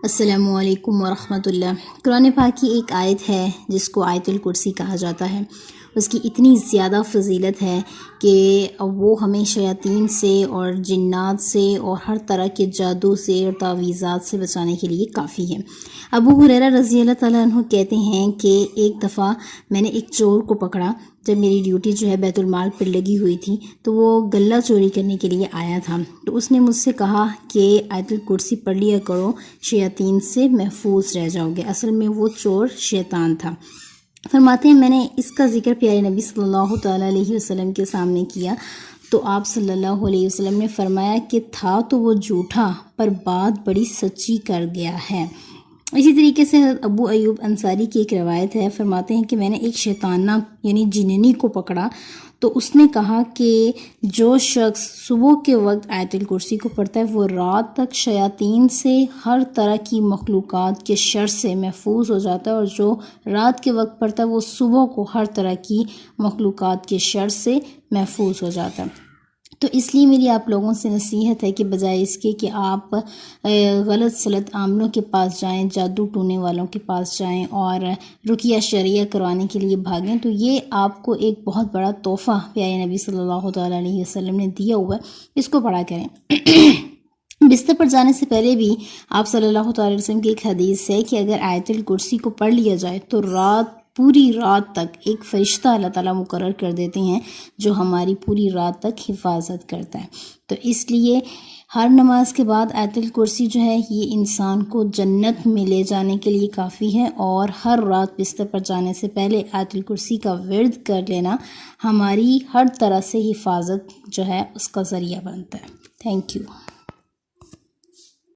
السلام علیکم ورحمۃ اللہ۔ قرآن پاک کی ایک آیت ہے جس کو آیت الکرسی کہا جاتا ہے۔ اس کی اتنی زیادہ فضیلت ہے کہ وہ ہمیں شیاطین سے اور جنات سے اور ہر طرح کے جادو سے اور تعویذات سے بچانے کے لیے کافی ہے۔ ابو ہریرہ رضی اللہ تعالیٰ عنہ کہتے ہیں کہ ایک دفعہ میں نے ایک چور کو پکڑا جب میری ڈیوٹی بیت المال پر لگی ہوئی تھی، تو وہ غلہ چوری کرنے کے لیے آیا تھا۔ تو اس نے مجھ سے کہا کہ آیت الکرسی پڑھ لیا کرو، شیاطین سے محفوظ رہ جاؤ گے۔ اصل میں وہ چور شیطان تھا۔ فرماتے ہیں میں نے اس کا ذکر پیارے نبی صلی اللہ تعالیٰ علیہ وسلم کے سامنے کیا تو آپ صلی اللہ علیہ وسلم نے فرمایا کہ تھا تو وہ جھوٹا پر بات بڑی سچی کر گیا ہے۔ اسی طریقے سے حضرت ابو ایوب انصاری کی ایک روایت ہے، فرماتے ہیں کہ میں نے ایک شیطانہ یعنی جننی کو پکڑا تو اس نے کہا کہ جو شخص صبح کے وقت آیت الکرسی کو پڑھتا ہے وہ رات تک شیاطین سے ہر طرح کی مخلوقات کے شر سے محفوظ ہو جاتا ہے، اور جو رات کے وقت پڑھتا ہے وہ صبح کو ہر طرح کی مخلوقات کے شر سے محفوظ ہو جاتا ہے۔ تو اس لیے میری آپ لوگوں سے نصیحت ہے کہ بجائے اس کے کہ آپ غلط سلط عاملوں کے پاس جائیں، جادو ٹونے والوں کے پاس جائیں اور رقیہ شرعیہ کروانے کے لیے بھاگیں، تو یہ آپ کو ایک بہت بڑا تحفہ پیارے نبی صلی اللہ تعالیٰ علیہ وسلم نے دیا ہوا ہے، اس کو پڑھا کریں۔ بستر پر جانے سے پہلے بھی آپ صلی اللہ تعالیٰ علیہ وسلم کی ایک حدیث ہے کہ اگر آیت الکرسی کو پڑھ لیا جائے تو پوری رات تک ایک فرشتہ اللہ تعالیٰ مقرر کر دیتے ہیں جو ہماری پوری رات تک حفاظت کرتا ہے۔ تو اس لیے ہر نماز کے بعد آیت الکرسی یہ انسان کو جنت میں لے جانے کے لیے کافی ہے، اور ہر رات بستر پر جانے سے پہلے آیت الکرسی کا ورد کر لینا ہماری ہر طرح سے حفاظت اس کا ذریعہ بنتا ہے۔ Thank you.